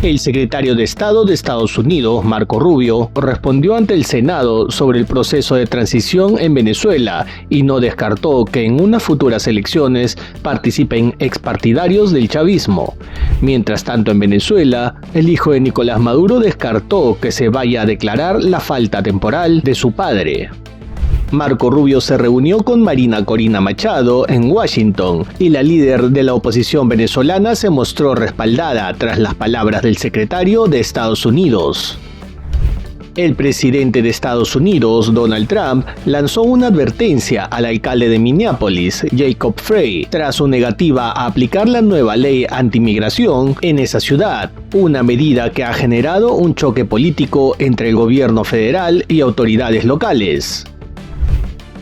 El secretario de Estado de Estados Unidos, Marco Rubio, respondió ante el Senado sobre el proceso de transición en Venezuela y no descartó que en unas futuras elecciones participen expartidarios del chavismo. Mientras tanto, en Venezuela, el hijo de Nicolás Maduro descartó que se vaya a declarar la falta temporal de su padre. Marco Rubio se reunió con Marina Corina Machado en Washington y la líder de la oposición venezolana se mostró respaldada tras las palabras del secretario de Estados Unidos. El presidente de Estados Unidos, Donald Trump, lanzó una advertencia al alcalde de Minneapolis, Jacob Frey, tras su negativa a aplicar la nueva ley antimigración en esa ciudad, una medida que ha generado un choque político entre el gobierno federal y autoridades locales.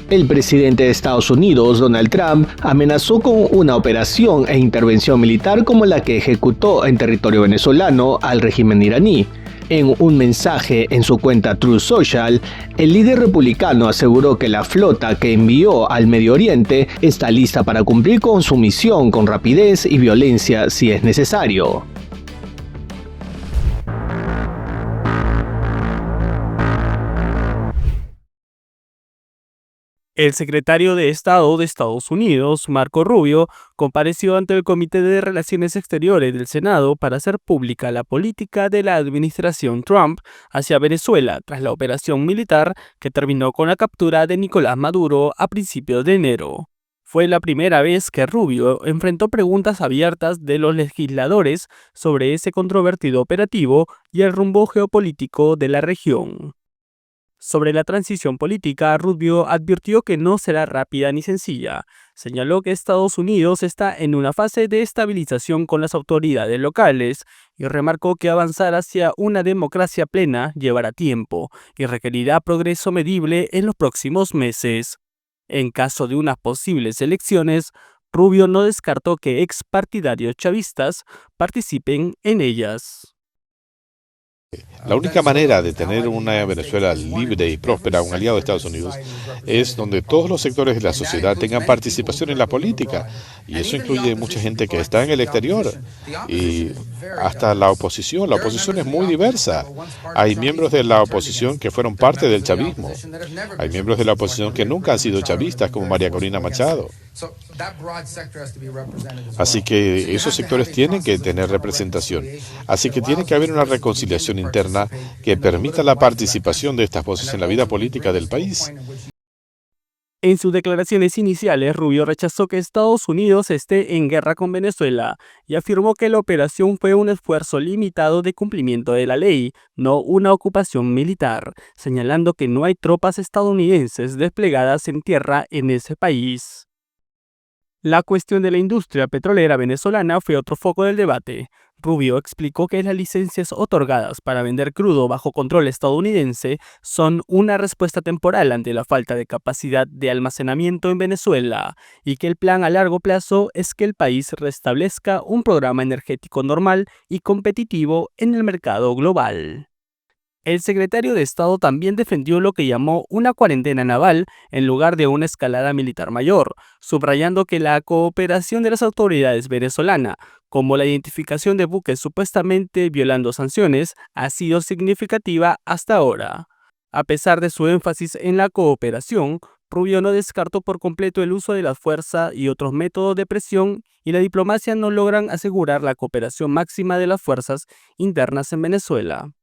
El presidente de Estados Unidos, Donald Trump, amenazó con una operación e intervención militar como la que ejecutó en territorio venezolano al régimen iraní. En un mensaje en su cuenta Truth Social, el líder republicano aseguró que la flota que envió al Medio Oriente está lista para cumplir con su misión con rapidez y violencia si es necesario. El secretario de Estado de Estados Unidos, Marco Rubio, compareció ante el Comité de Relaciones Exteriores del Senado para hacer pública la política de la administración Trump hacia Venezuela tras la operación militar que terminó con la captura de Nicolás Maduro a principios de enero. Fue la primera vez que Rubio enfrentó preguntas abiertas de los legisladores sobre ese controvertido operativo y el rumbo geopolítico de la región. Sobre la transición política, Rubio advirtió que no será rápida ni sencilla. Señaló que Estados Unidos está en una fase de estabilización con las autoridades locales y remarcó que avanzar hacia una democracia plena llevará tiempo y requerirá progreso medible en los próximos meses. En caso de unas posibles elecciones, Rubio no descartó que expartidarios chavistas participen en ellas. La única manera de tener una Venezuela libre y próspera, un aliado de Estados Unidos, es donde todos los sectores de la sociedad tengan participación en la política. Y eso incluye mucha gente que está en el exterior y hasta la oposición. La oposición es muy diversa. Hay miembros de la oposición que fueron parte del chavismo. Hay miembros de la oposición que nunca han sido chavistas, como María Corina Machado. Así que esos sectores tienen que tener representación. Así que tiene que haber una reconciliación interna que permita la participación de estas voces en la vida política del país. En sus declaraciones iniciales, Rubio rechazó que Estados Unidos esté en guerra con Venezuela y afirmó que la operación fue un esfuerzo limitado de cumplimiento de la ley, no una ocupación militar, señalando que no hay tropas estadounidenses desplegadas en tierra en ese país. La cuestión de la industria petrolera venezolana fue otro foco del debate. Rubio explicó que las licencias otorgadas para vender crudo bajo control estadounidense son una respuesta temporal ante la falta de capacidad de almacenamiento en Venezuela y que el plan a largo plazo es que el país restablezca un programa energético normal y competitivo en el mercado global. El secretario de Estado también defendió lo que llamó una cuarentena naval en lugar de una escalada militar mayor, subrayando que la cooperación de las autoridades venezolanas, como la identificación de buques supuestamente violando sanciones, ha sido significativa hasta ahora. A pesar de su énfasis en la cooperación, Rubio no descartó por completo el uso de la fuerza y otros métodos de presión, y la diplomacia no logran asegurar la cooperación máxima de las fuerzas internas en Venezuela.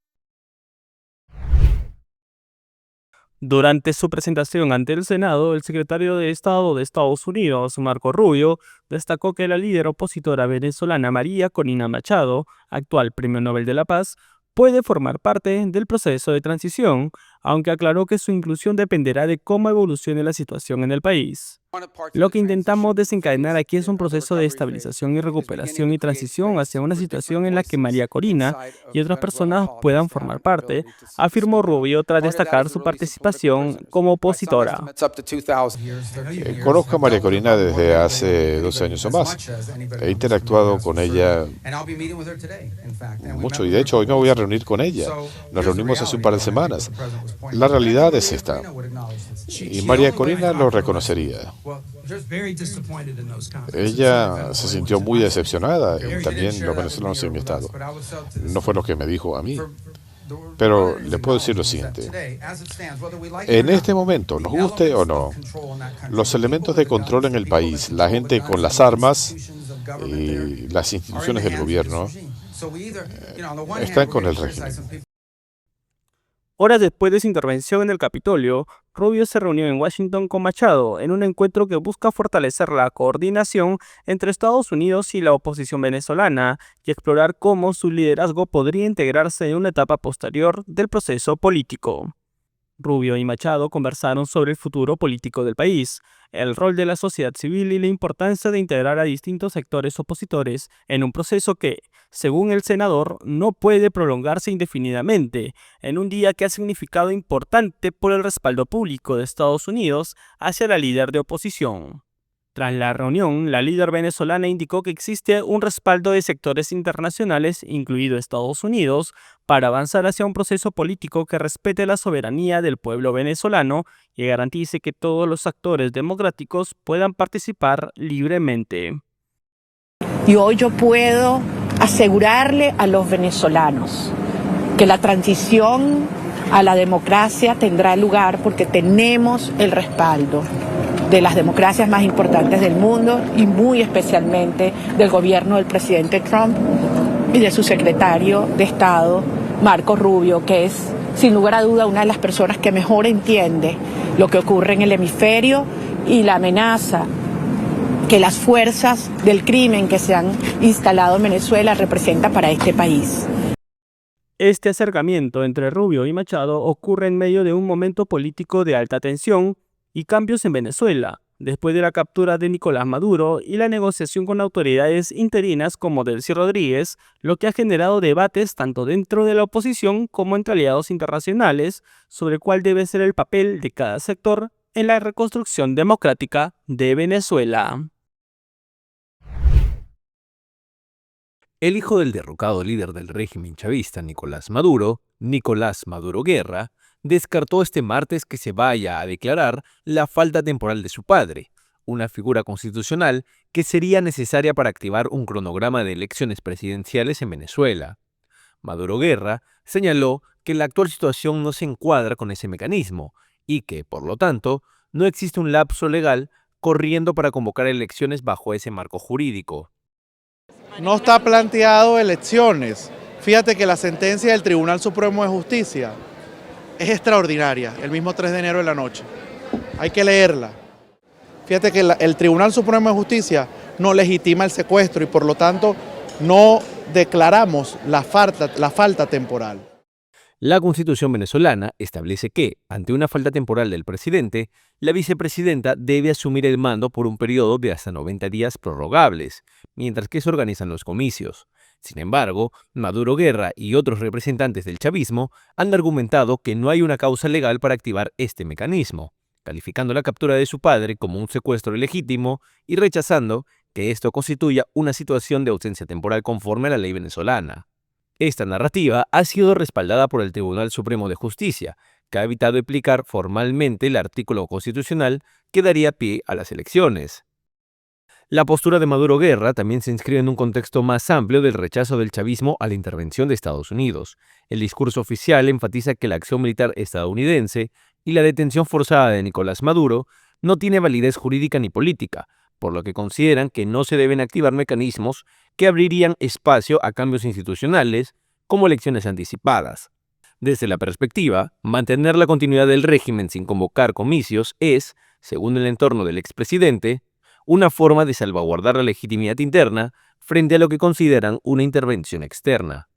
Durante su presentación ante el Senado, el secretario de Estado de Estados Unidos, Marco Rubio, destacó que la líder opositora venezolana María Corina Machado, actual Premio Nobel de la Paz, puede formar parte del proceso de transición, aunque aclaró que su inclusión dependerá de cómo evolucione la situación en el país. Lo que intentamos desencadenar aquí es un proceso de estabilización y recuperación y transición hacia una situación en la que María Corina y otras personas puedan formar parte, afirmó Rubio tras destacar su participación como opositora. Conozco a María Corina desde hace 12 años o más. He interactuado con ella mucho y de hecho hoy me voy a reunir con ella. Nos reunimos hace un par de semanas. La realidad es esta. Y María Corina lo reconocería. Ella se sintió muy decepcionada y también los venezolanos en mi estado. No fue lo que me dijo a mí. Pero le puedo decir lo siguiente. En este momento, nos guste o no, los elementos de control en el país, la gente con las armas y las instituciones del gobierno, están con el régimen. Horas después de su intervención en el Capitolio, Rubio se reunió en Washington con Machado en un encuentro que busca fortalecer la coordinación entre Estados Unidos y la oposición venezolana y explorar cómo su liderazgo podría integrarse en una etapa posterior del proceso político. Rubio y Machado conversaron sobre el futuro político del país, el rol de la sociedad civil y la importancia de integrar a distintos sectores opositores en un proceso que, según el senador, no puede prolongarse indefinidamente, en un día que ha significado importante por el respaldo público de Estados Unidos hacia la líder de oposición. Tras la reunión, la líder venezolana indicó que existe un respaldo de sectores internacionales, incluido Estados Unidos, para avanzar hacia un proceso político que respete la soberanía del pueblo venezolano y garantice que todos los actores democráticos puedan participar libremente. Y hoy yo puedo asegurarle a los venezolanos que la transición a la democracia tendrá lugar porque tenemos el respaldo de las democracias más importantes del mundo y muy especialmente del gobierno del presidente Trump y de su secretario de Estado, Marco Rubio, que es sin lugar a duda una de las personas que mejor entiende lo que ocurre en el hemisferio y la amenaza que las fuerzas del crimen que se han instalado en Venezuela representan para este país. Este acercamiento entre Rubio y Machado ocurre en medio de un momento político de alta tensión y cambios en Venezuela, después de la captura de Nicolás Maduro y la negociación con autoridades interinas como Delcy Rodríguez, lo que ha generado debates tanto dentro de la oposición como entre aliados internacionales sobre cuál debe ser el papel de cada sector en la reconstrucción democrática de Venezuela. El hijo del derrocado líder del régimen chavista Nicolás Maduro Guerra, descartó este martes que se vaya a declarar la falta temporal de su padre, una figura constitucional que sería necesaria para activar un cronograma de elecciones presidenciales en Venezuela. Maduro Guerra señaló que la actual situación no se encuadra con ese mecanismo y que, por lo tanto, no existe un lapso legal corriendo para convocar elecciones bajo ese marco jurídico. No está planteado elecciones. Fíjate que la sentencia del Tribunal Supremo de Justicia es extraordinaria, el mismo 3 de enero de la noche. Hay que leerla. Fíjate que el Tribunal Supremo de Justicia no legitima el secuestro y por lo tanto no declaramos la falta temporal. La Constitución venezolana establece que, ante una falta temporal del presidente, la vicepresidenta debe asumir el mando por un periodo de hasta 90 días prorrogables, mientras que se organizan los comicios. Sin embargo, Maduro Guerra y otros representantes del chavismo han argumentado que no hay una causa legal para activar este mecanismo, calificando la captura de su padre como un secuestro ilegítimo y rechazando que esto constituya una situación de ausencia temporal conforme a la ley venezolana. Esta narrativa ha sido respaldada por el Tribunal Supremo de Justicia, que ha evitado aplicar formalmente el artículo constitucional que daría pie a las elecciones. La postura de Maduro Guerra también se inscribe en un contexto más amplio del rechazo del chavismo a la intervención de Estados Unidos. El discurso oficial enfatiza que la acción militar estadounidense y la detención forzada de Nicolás Maduro no tiene validez jurídica ni política, por lo que consideran que no se deben activar mecanismos que abrirían espacio a cambios institucionales como elecciones anticipadas. Desde la perspectiva, mantener la continuidad del régimen sin convocar comicios es, según el entorno del expresidente, una forma de salvaguardar la legitimidad interna frente a lo que consideran una intervención externa.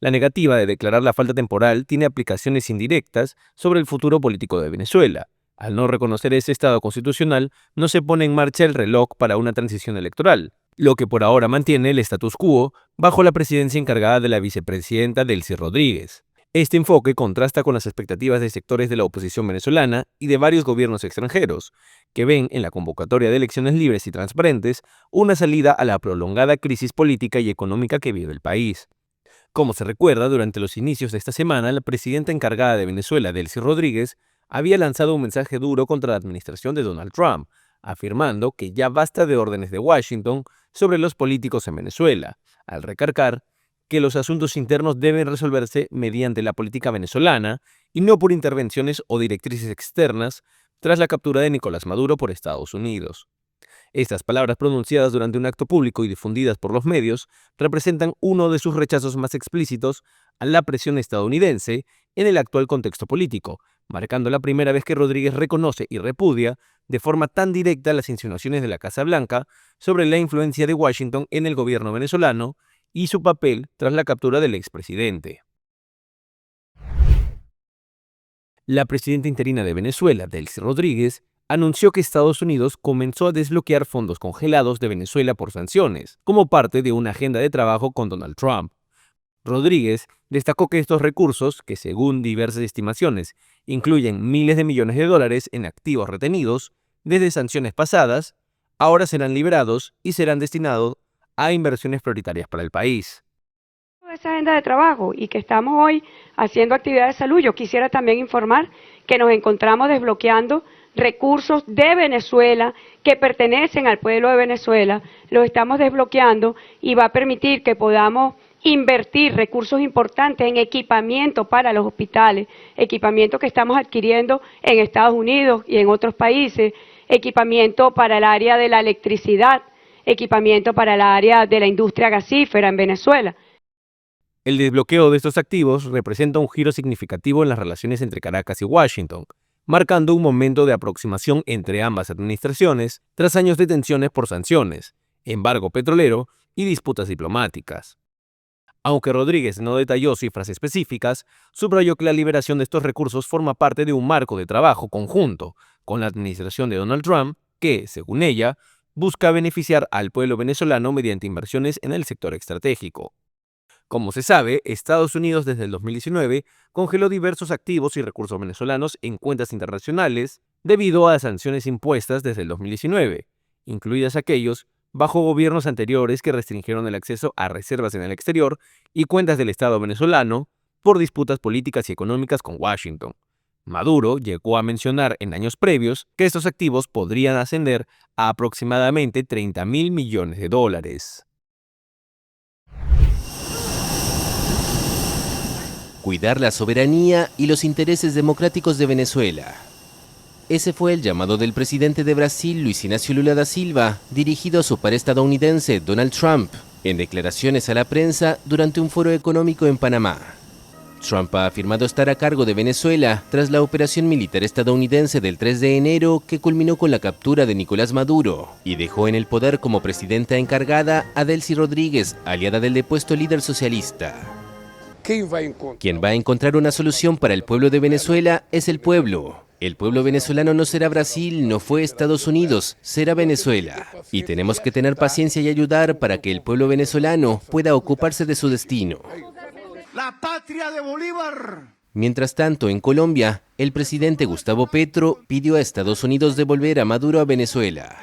La negativa de declarar la falta temporal tiene aplicaciones indirectas sobre el futuro político de Venezuela. Al no reconocer ese estado constitucional, no se pone en marcha el reloj para una transición electoral, lo que por ahora mantiene el status quo bajo la presidencia encargada de la vicepresidenta Delcy Rodríguez. Este enfoque contrasta con las expectativas de sectores de la oposición venezolana y de varios gobiernos extranjeros, que ven en la convocatoria de elecciones libres y transparentes una salida a la prolongada crisis política y económica que vive el país. Como se recuerda, durante los inicios de esta semana, la presidenta encargada de Venezuela, Delcy Rodríguez, había lanzado un mensaje duro contra la administración de Donald Trump, afirmando que ya basta de órdenes de Washington sobre los políticos en Venezuela, al recargar que los asuntos internos deben resolverse mediante la política venezolana y no por intervenciones o directrices externas tras la captura de Nicolás Maduro por Estados Unidos. Estas palabras pronunciadas durante un acto público y difundidas por los medios representan uno de sus rechazos más explícitos a la presión estadounidense en el actual contexto político, marcando la primera vez que Rodríguez reconoce y repudia de forma tan directa las insinuaciones de la Casa Blanca sobre la influencia de Washington en el gobierno venezolano y su papel tras la captura del expresidente. La presidenta interina de Venezuela, Delcy Rodríguez, anunció que Estados Unidos comenzó a desbloquear fondos congelados de Venezuela por sanciones, como parte de una agenda de trabajo con Donald Trump. Rodríguez destacó que estos recursos, que según diversas estimaciones incluyen miles de millones de dólares en activos retenidos desde sanciones pasadas, ahora serán liberados y serán destinados a inversiones prioritarias para el país. Esa agenda de trabajo y que estamos hoy haciendo actividades de salud, yo quisiera también informar que nos encontramos desbloqueando recursos de Venezuela que pertenecen al pueblo de Venezuela, los estamos desbloqueando y va a permitir que podamos invertir recursos importantes en equipamiento para los hospitales, equipamiento que estamos adquiriendo en Estados Unidos y en otros países, equipamiento para el área de la electricidad, equipamiento para el área de la industria gasífera en Venezuela. El desbloqueo de estos activos representa un giro significativo en las relaciones entre Caracas y Washington, marcando un momento de aproximación entre ambas administraciones tras años de tensiones por sanciones, embargo petrolero y disputas diplomáticas. Aunque Rodríguez no detalló cifras específicas, subrayó que la liberación de estos recursos forma parte de un marco de trabajo conjunto con la administración de Donald Trump que, según ella, busca beneficiar al pueblo venezolano mediante inversiones en el sector estratégico. Como se sabe, Estados Unidos desde el 2019 congeló diversos activos y recursos venezolanos en cuentas internacionales debido a sanciones impuestas desde el 2019, incluidas aquellos bajo gobiernos anteriores que restringieron el acceso a reservas en el exterior y cuentas del Estado venezolano por disputas políticas y económicas con Washington. Maduro llegó a mencionar en años previos que estos activos podrían ascender a aproximadamente $30.000 millones. Cuidar la soberanía y los intereses democráticos de Venezuela. Ese fue el llamado del presidente de Brasil, Luis Inácio Lula da Silva, dirigido a su par estadounidense, Donald Trump, en declaraciones a la prensa durante un foro económico en Panamá. Trump ha afirmado estar a cargo de Venezuela tras la operación militar estadounidense del 3 de enero que culminó con la captura de Nicolás Maduro y dejó en el poder como presidenta encargada a Delcy Rodríguez, aliada del depuesto líder socialista. Quien va a encontrar una solución para el pueblo de Venezuela es el pueblo. El pueblo venezolano no será Brasil, no fue Estados Unidos, será Venezuela. Y tenemos que tener paciencia y ayudar para que el pueblo venezolano pueda ocuparse de su destino. La patria de Bolívar. Mientras tanto, en Colombia, el presidente Gustavo Petro pidió a Estados Unidos devolver a Maduro a Venezuela.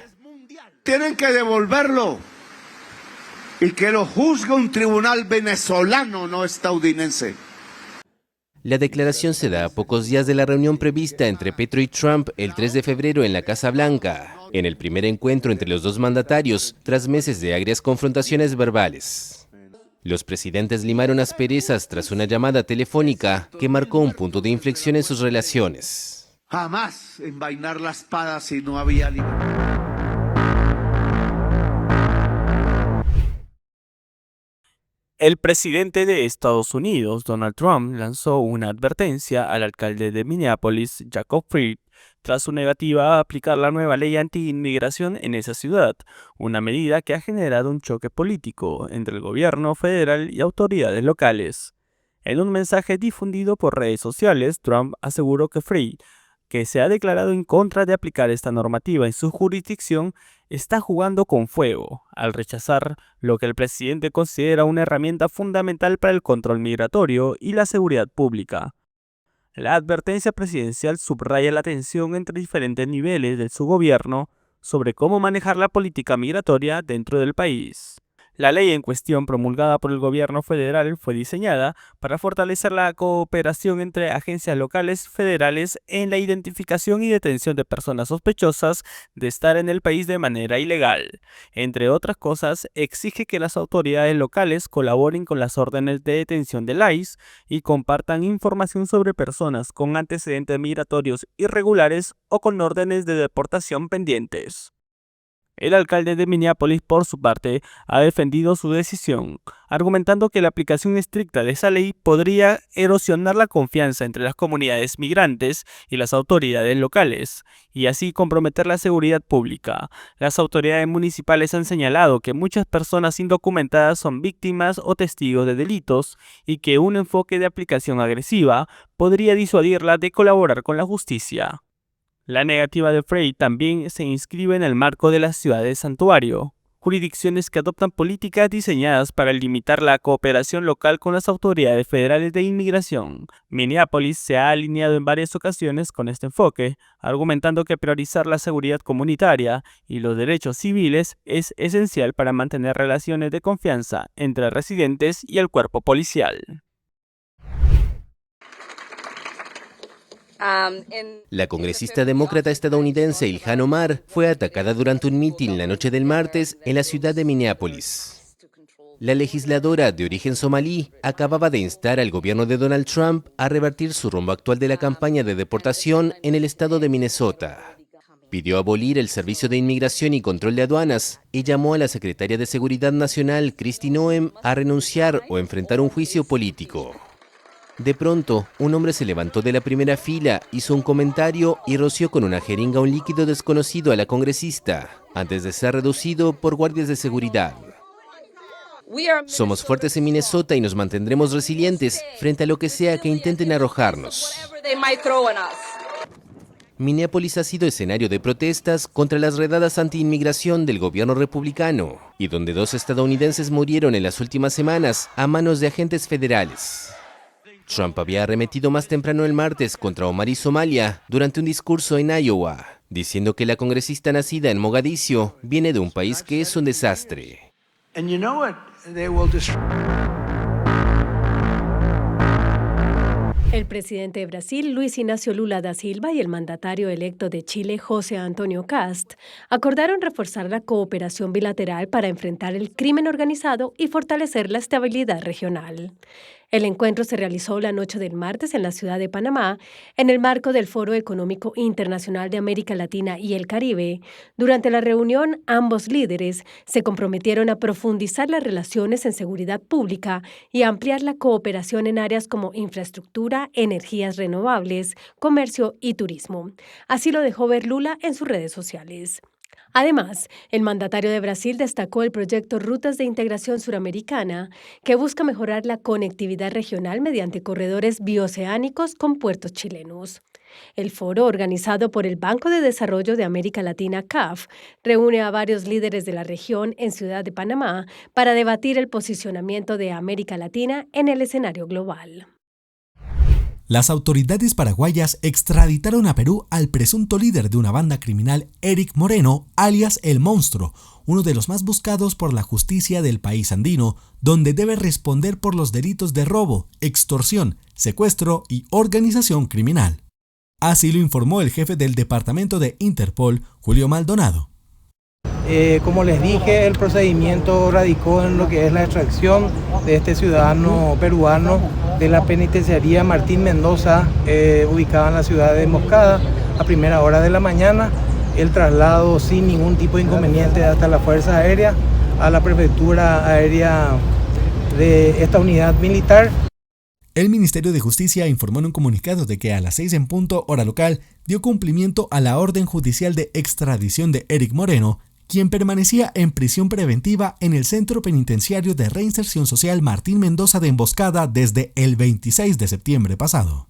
Tienen que devolverlo y que lo juzgue un tribunal venezolano, no estadounidense. La declaración se da a pocos días de la reunión prevista entre Petro y Trump el 3 de febrero en la Casa Blanca, en el primer encuentro entre los dos mandatarios tras meses de agrias confrontaciones verbales. Los presidentes limaron asperezas tras una llamada telefónica que marcó un punto de inflexión en sus relaciones. Jamás envainar la espada si no había libertad. El presidente de Estados Unidos, Donald Trump, lanzó una advertencia al alcalde de Minneapolis, Jacob Frey, tras su negativa a aplicar la nueva ley anti-inmigración en esa ciudad, una medida que ha generado un choque político entre el gobierno federal y autoridades locales. En un mensaje difundido por redes sociales, Trump aseguró que Frey, que se ha declarado en contra de aplicar esta normativa en su jurisdicción, está jugando con fuego, al rechazar lo que el presidente considera una herramienta fundamental para el control migratorio y la seguridad pública. La advertencia presidencial subraya la tensión entre diferentes niveles de su gobierno sobre cómo manejar la política migratoria dentro del país. La ley en cuestión, promulgada por el gobierno federal, fue diseñada para fortalecer la cooperación entre agencias locales federales en la identificación y detención de personas sospechosas de estar en el país de manera ilegal. Entre otras cosas, exige que las autoridades locales colaboren con las órdenes de detención del ICE y compartan información sobre personas con antecedentes migratorios irregulares o con órdenes de deportación pendientes. El alcalde de Minneapolis, por su parte, ha defendido su decisión, argumentando que la aplicación estricta de esa ley podría erosionar la confianza entre las comunidades migrantes y las autoridades locales, y así comprometer la seguridad pública. Las autoridades municipales han señalado que muchas personas indocumentadas son víctimas o testigos de delitos y que un enfoque de aplicación agresiva podría disuadirla de colaborar con la justicia. La negativa de Frey también se inscribe en el marco de las ciudades santuario, jurisdicciones que adoptan políticas diseñadas para limitar la cooperación local con las autoridades federales de inmigración. Minneapolis se ha alineado en varias ocasiones con este enfoque, argumentando que priorizar la seguridad comunitaria y los derechos civiles es esencial para mantener relaciones de confianza entre residentes y el cuerpo policial. La congresista demócrata estadounidense Ilhan Omar fue atacada durante un mitin la noche del martes en la ciudad de Minneapolis. La legisladora de origen somalí acababa de instar al gobierno de Donald Trump a revertir su rumbo actual de la campaña de deportación en el estado de Minnesota. Pidió abolir el Servicio de Inmigración y Control de Aduanas y llamó a la secretaria de Seguridad Nacional, Kristi Noem, a renunciar o enfrentar un juicio político. De pronto, un hombre se levantó de la primera fila, hizo un comentario y roció con una jeringa un líquido desconocido a la congresista, antes de ser reducido por guardias de seguridad. Somos fuertes en Minnesota y nos mantendremos resilientes frente a lo que sea que intenten arrojarnos. Minneapolis ha sido escenario de protestas contra las redadas anti-inmigración del gobierno republicano, y donde 2 estadounidenses murieron en las últimas semanas a manos de agentes federales. Trump había arremetido más temprano el martes contra Omar y Somalia durante un discurso en Iowa, diciendo que la congresista nacida en Mogadiscio viene de un país que es un desastre. El presidente de Brasil, Luis Inácio Lula da Silva, y el mandatario electo de Chile, José Antonio Kast, acordaron reforzar la cooperación bilateral para enfrentar el crimen organizado y fortalecer la estabilidad regional. El encuentro se realizó la noche del martes en la ciudad de Panamá, en el marco del Foro Económico Internacional de América Latina y el Caribe. Durante la reunión, ambos líderes se comprometieron a profundizar las relaciones en seguridad pública y a ampliar la cooperación en áreas como infraestructura, energías renovables, comercio y turismo. Así lo dejó ver Lula en sus redes sociales. Además, el mandatario de Brasil destacó el proyecto Rutas de Integración Suramericana, que busca mejorar la conectividad regional mediante corredores bioceánicos con puertos chilenos. El foro, organizado por el Banco de Desarrollo de América Latina, CAF, reúne a varios líderes de la región en Ciudad de Panamá para debatir el posicionamiento de América Latina en el escenario global. Las autoridades paraguayas extraditaron a Perú al presunto líder de una banda criminal, Eric Moreno, alias El Monstruo, uno de los más buscados por la justicia del país andino, donde debe responder por los delitos de robo, extorsión, secuestro y organización criminal. Así lo informó el jefe del departamento de Interpol, Julio Maldonado. Como les dije, el procedimiento radicó en lo que es la extracción de este ciudadano peruano de la penitenciaría Martín Mendoza, ubicada en la ciudad de Moscada, a primera hora de la mañana. El traslado sin ningún tipo de inconveniente hasta la Fuerza Aérea, a la Prefectura Aérea de esta unidad militar. El Ministerio de Justicia informó en un comunicado de que a las 6 en punto, hora local, dio cumplimiento a la orden judicial de extradición de Eric Moreno, quien permanecía en prisión preventiva en el Centro Penitenciario de Reinserción Social Martín Mendoza de Emboscada desde el 26 de septiembre pasado.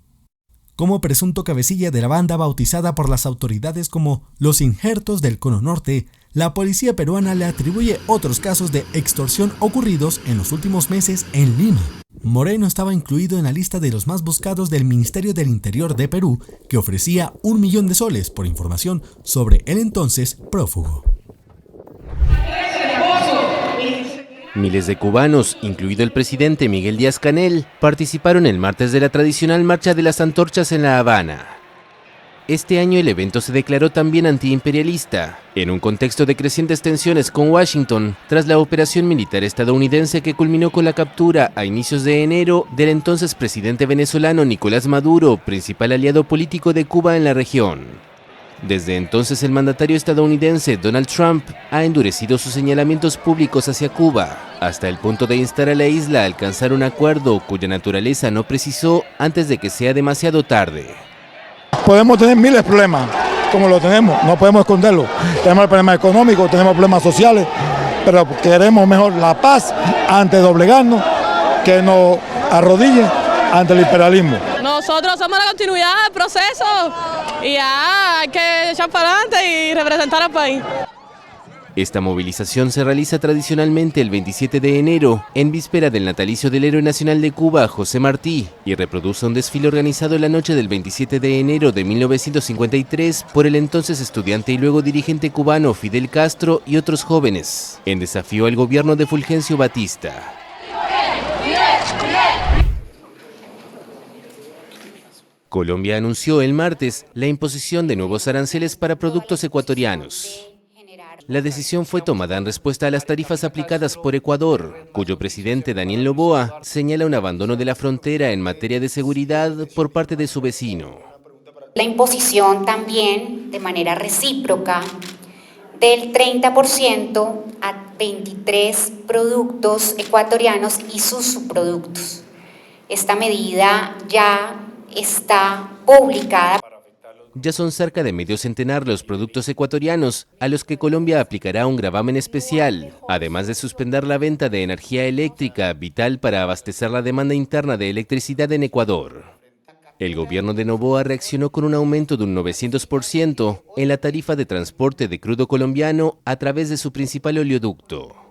Como presunto cabecilla de la banda bautizada por las autoridades como Los Injertos del Cono Norte, la policía peruana le atribuye otros casos de extorsión ocurridos en los últimos meses en Lima. Moreno estaba incluido en la lista de los más buscados del Ministerio del Interior de Perú, que ofrecía $1 millón por información sobre el entonces prófugo. Miles de cubanos, incluido el presidente Miguel Díaz-Canel, participaron el martes de la tradicional Marcha de las Antorchas en La Habana. Este año el evento se declaró también antiimperialista, en un contexto de crecientes tensiones con Washington, tras la operación militar estadounidense que culminó con la captura a inicios de enero del entonces presidente venezolano Nicolás Maduro, principal aliado político de Cuba en la región. Desde entonces el mandatario estadounidense Donald Trump ha endurecido sus señalamientos públicos hacia Cuba, hasta el punto de instar a la isla a alcanzar un acuerdo cuya naturaleza no precisó antes de que sea demasiado tarde. Podemos tener miles de problemas, como lo tenemos, no podemos esconderlo. Tenemos problemas económicos, tenemos problemas sociales, pero queremos mejor la paz antes de doblegarnos, que nos arrodillen ante el imperialismo. Nosotros somos la continuidad del proceso y ya hay que echar para adelante y representar al país. Esta movilización se realiza tradicionalmente el 27 de enero, en víspera del natalicio del héroe nacional de Cuba, José Martí, y reproduce un desfile organizado la noche del 27 de enero de 1953 por el entonces estudiante y luego dirigente cubano Fidel Castro y otros jóvenes, en desafío al gobierno de Fulgencio Batista. Colombia anunció el martes la imposición de nuevos aranceles para productos ecuatorianos. La decisión fue tomada en respuesta a las tarifas aplicadas por Ecuador, cuyo presidente Daniel Noboa señala un abandono de la frontera en materia de seguridad por parte de su vecino. La imposición también, de manera recíproca, del 30% a 23 productos ecuatorianos y sus subproductos. Esta medida ya está publicada. Ya son cerca de medio centenar los productos ecuatorianos a los que Colombia aplicará un gravamen especial, además de suspender la venta de energía eléctrica vital para abastecer la demanda interna de electricidad en Ecuador. El gobierno de Noboa reaccionó con un aumento de un 900% en la tarifa de transporte de crudo colombiano a través de su principal oleoducto.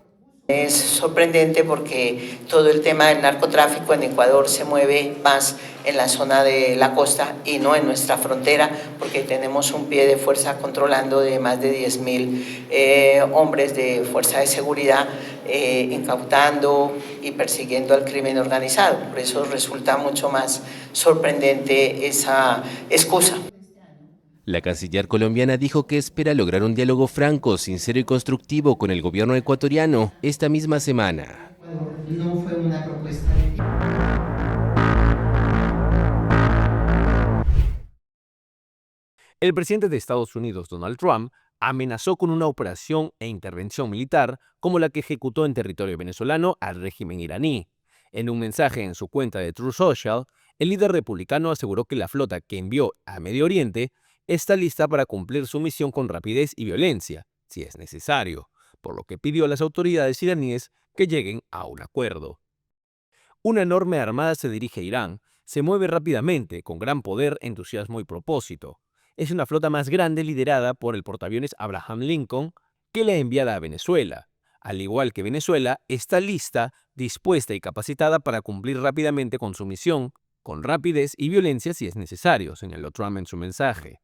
Es sorprendente porque todo el tema del narcotráfico en Ecuador se mueve más en la zona de la costa y no en nuestra frontera, porque tenemos un pie de fuerza controlando de más de 10.000 hombres de fuerza de seguridad, incautando y persiguiendo al crimen organizado. Por eso resulta mucho más sorprendente esa excusa. La canciller colombiana dijo que espera lograr un diálogo franco, sincero y constructivo con el gobierno ecuatoriano esta misma semana. No fue una propuesta. El presidente de Estados Unidos, Donald Trump, amenazó con una operación e intervención militar como la que ejecutó en territorio venezolano al régimen iraní. En un mensaje en su cuenta de Truth Social, el líder republicano aseguró que la flota que envió a Medio Oriente está lista para cumplir su misión con rapidez y violencia, si es necesario, por lo que pidió a las autoridades iraníes que lleguen a un acuerdo. Una enorme armada se dirige a Irán, se mueve rápidamente, con gran poder, entusiasmo y propósito. Es una flota más grande liderada por el portaaviones Abraham Lincoln que la enviada a Venezuela. Al igual que Venezuela, está lista, dispuesta y capacitada para cumplir rápidamente con su misión, con rapidez y violencia si es necesario, señaló Trump en su mensaje.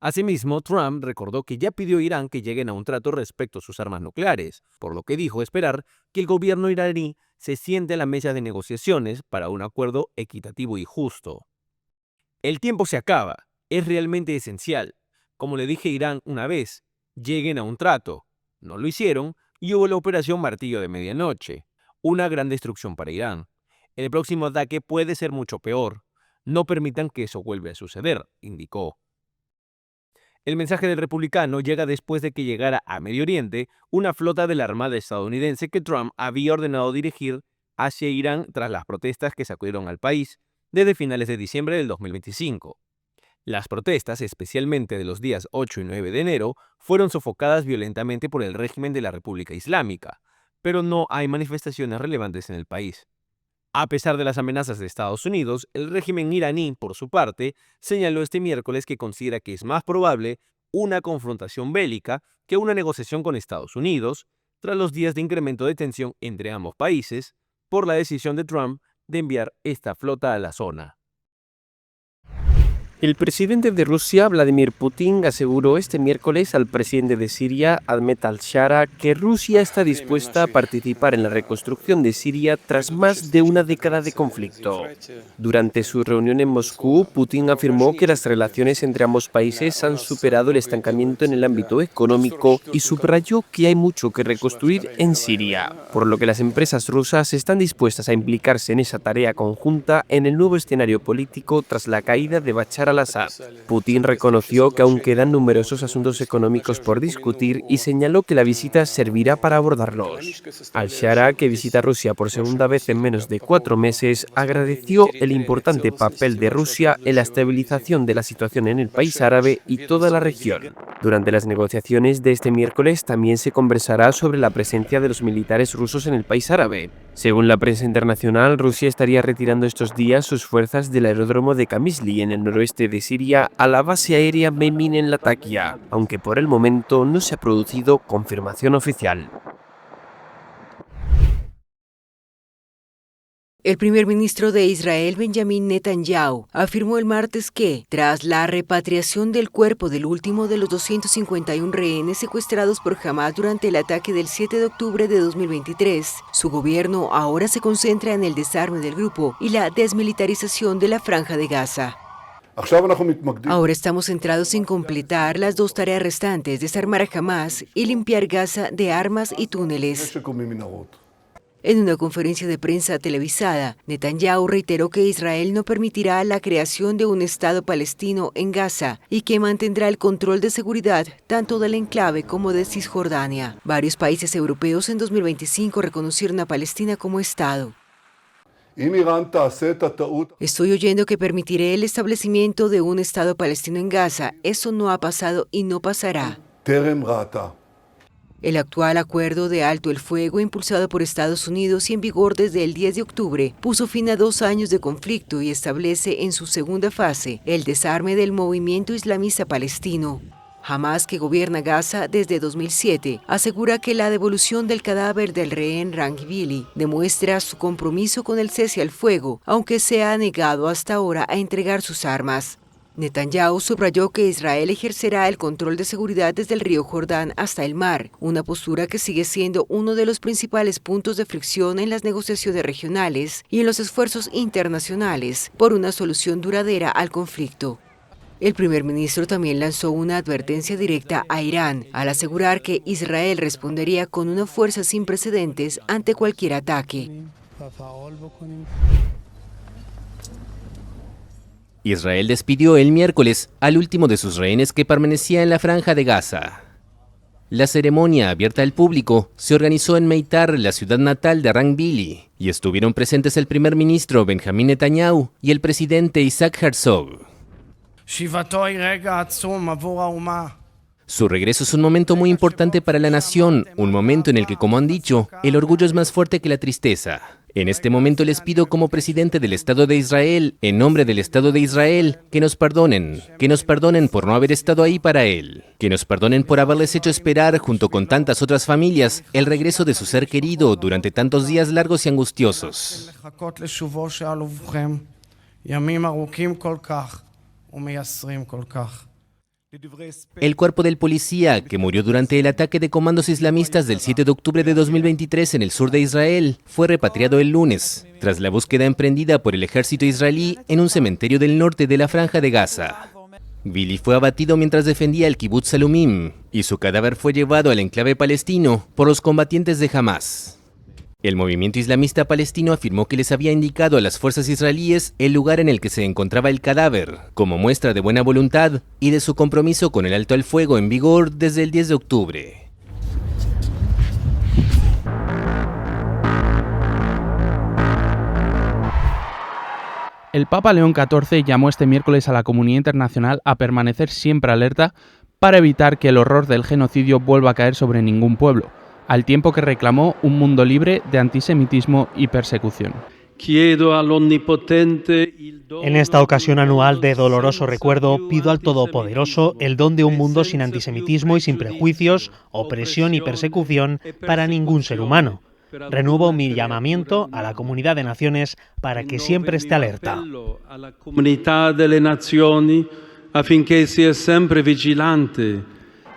Asimismo, Trump recordó que ya pidió a Irán que lleguen a un trato respecto a sus armas nucleares, por lo que dijo esperar que el gobierno iraní se siente a la mesa de negociaciones para un acuerdo equitativo y justo. El tiempo se acaba, es realmente esencial. Como le dije a Irán una vez, lleguen a un trato. No lo hicieron y hubo la operación Martillo de Medianoche, una gran destrucción para Irán. El próximo ataque puede ser mucho peor. No permitan que eso vuelva a suceder, indicó. El mensaje del republicano llega después de que llegara a Medio Oriente una flota de la Armada estadounidense que Trump había ordenado dirigir hacia Irán tras las protestas que sacudieron al país desde finales de diciembre del 2025. Las protestas, especialmente de los días 8 y 9 de enero, fueron sofocadas violentamente por el régimen de la República Islámica, pero no hay manifestaciones relevantes en el país. A pesar de las amenazas de Estados Unidos, el régimen iraní, por su parte, señaló este miércoles que considera que es más probable una confrontación bélica que una negociación con Estados Unidos, tras los días de incremento de tensión entre ambos países, por la decisión de Trump de enviar esta flota a la zona. El presidente de Rusia, Vladimir Putin, aseguró este miércoles al presidente de Siria, Ahmed al-Shara, que Rusia está dispuesta a participar en la reconstrucción de Siria tras más de una década de conflicto. Durante su reunión en Moscú, Putin afirmó que las relaciones entre ambos países han superado el estancamiento en el ámbito económico y subrayó que hay mucho que reconstruir en Siria, por lo que las empresas rusas están dispuestas a implicarse en esa tarea conjunta en el nuevo escenario político tras la caída de Bashar al-Assad. Putin reconoció que aún quedan numerosos asuntos económicos por discutir y señaló que la visita servirá para abordarlos. Al-Shara, que visita Rusia por segunda vez en menos de 4 meses, agradeció el importante papel de Rusia en la estabilización de la situación en el país árabe y toda la región. Durante las negociaciones de este miércoles también se conversará sobre la presencia de los militares rusos en el país árabe. Según la prensa internacional, Rusia estaría retirando estos días sus fuerzas del aeródromo de Kamishli en el noroeste de Siria a la base aérea Memin en Latakia, aunque por el momento no se ha producido confirmación oficial. El primer ministro de Israel, Benjamin Netanyahu, afirmó el martes que, tras la repatriación del cuerpo del último de los 251 rehenes secuestrados por Hamás durante el ataque del 7 de octubre de 2023, su gobierno ahora se concentra en el desarme del grupo y la desmilitarización de la Franja de Gaza. Ahora estamos centrados en completar las 2 tareas restantes: desarmar a Hamás y limpiar Gaza de armas y túneles. En una conferencia de prensa televisada, Netanyahu reiteró que Israel no permitirá la creación de un Estado palestino en Gaza y que mantendrá el control de seguridad tanto del enclave como de Cisjordania. Varios países europeos en 2025 reconocieron a Palestina como Estado. Estoy oyendo que permitiré el establecimiento de un Estado palestino en Gaza. Eso no ha pasado y no pasará. El actual acuerdo de alto el fuego, impulsado por Estados Unidos y en vigor desde el 10 de octubre, puso fin a 2 años de conflicto y establece en su segunda fase el desarme del movimiento islamista palestino. Hamás, que gobierna Gaza desde 2007, asegura que la devolución del cadáver del rehén Rangvili demuestra su compromiso con el cese al fuego, aunque se ha negado hasta ahora a entregar sus armas. Netanyahu subrayó que Israel ejercerá el control de seguridad desde el río Jordán hasta el mar, una postura que sigue siendo uno de los principales puntos de fricción en las negociaciones regionales y en los esfuerzos internacionales por una solución duradera al conflicto. El primer ministro también lanzó una advertencia directa a Irán al asegurar que Israel respondería con una fuerza sin precedentes ante cualquier ataque. Israel despidió el miércoles al último de sus rehenes que permanecía en la Franja de Gaza. La ceremonia, abierta al público, se organizó en Meitar, la ciudad natal de Rangvili, y estuvieron presentes el primer ministro Benjamin Netanyahu y el presidente Isaac Herzog. Su regreso es un momento muy importante para la nación, un momento en el que, como han dicho, el orgullo es más fuerte que la tristeza. En este momento les pido como presidente del Estado de Israel, en nombre del Estado de Israel, que nos perdonen por no haber estado ahí para él, que nos perdonen por haberles hecho esperar, junto con tantas otras familias, el regreso de su ser querido durante tantos días largos y angustiosos. El cuerpo del policía, que murió durante el ataque de comandos islamistas del 7 de octubre de 2023 en el sur de Israel, fue repatriado el lunes, tras la búsqueda emprendida por el ejército israelí en un cementerio del norte de la Franja de Gaza. Vili fue abatido mientras defendía el Kibbutz Salumim, y su cadáver fue llevado al enclave palestino por los combatientes de Hamás. El movimiento islamista palestino afirmó que les había indicado a las fuerzas israelíes el lugar en el que se encontraba el cadáver, como muestra de buena voluntad y de su compromiso con el alto al fuego en vigor desde el 10 de octubre. El Papa León XIV llamó este miércoles a la comunidad internacional a permanecer siempre alerta para evitar que el horror del genocidio vuelva a caer sobre ningún pueblo, al tiempo que reclamó un mundo libre de antisemitismo y persecución. En esta ocasión anual de doloroso recuerdo, pido al Todopoderoso el don de un mundo sin antisemitismo y sin prejuicios, opresión y persecución para ningún ser humano. Renuevo mi llamamiento a la comunidad de naciones para que siempre esté alerta. A la comunidad de las naciones affinché sia sempre vigilante.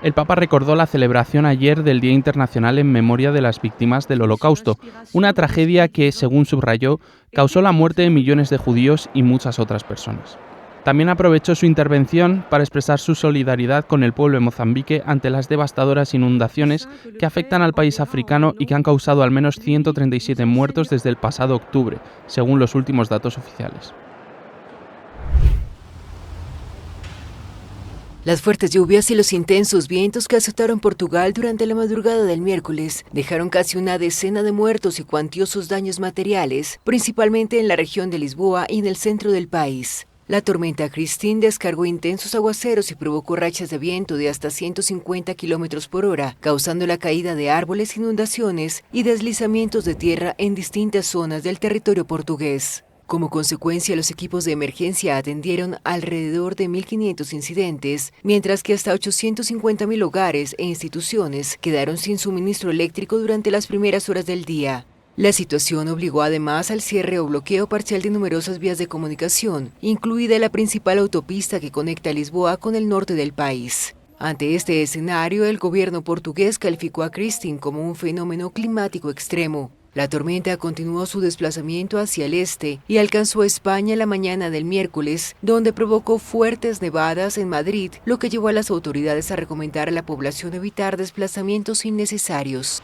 El Papa recordó la celebración ayer del Día Internacional en memoria de las víctimas del Holocausto, una tragedia que, según subrayó, causó la muerte de millones de judíos y muchas otras personas. También aprovechó su intervención para expresar su solidaridad con el pueblo de Mozambique ante las devastadoras inundaciones que afectan al país africano y que han causado al menos 137 muertos desde el pasado octubre, según los últimos datos oficiales. Las fuertes lluvias y los intensos vientos que azotaron Portugal durante la madrugada del miércoles dejaron casi una decena de muertos y cuantiosos daños materiales, principalmente en la región de Lisboa y en el centro del país. La tormenta Christine descargó intensos aguaceros y provocó rachas de viento de hasta 150 km por hora, causando la caída de árboles, inundaciones y deslizamientos de tierra en distintas zonas del territorio portugués. Como consecuencia, los equipos de emergencia atendieron alrededor de 1.500 incidentes, mientras que hasta 850.000 hogares e instituciones quedaron sin suministro eléctrico durante las primeras horas del día. La situación obligó además al cierre o bloqueo parcial de numerosas vías de comunicación, incluida la principal autopista que conecta Lisboa con el norte del país. Ante este escenario, el gobierno portugués calificó a Christine como un fenómeno climático extremo. La tormenta continuó su desplazamiento hacia el este y alcanzó España la mañana del miércoles, donde provocó fuertes nevadas en Madrid, lo que llevó a las autoridades a recomendar a la población evitar desplazamientos innecesarios.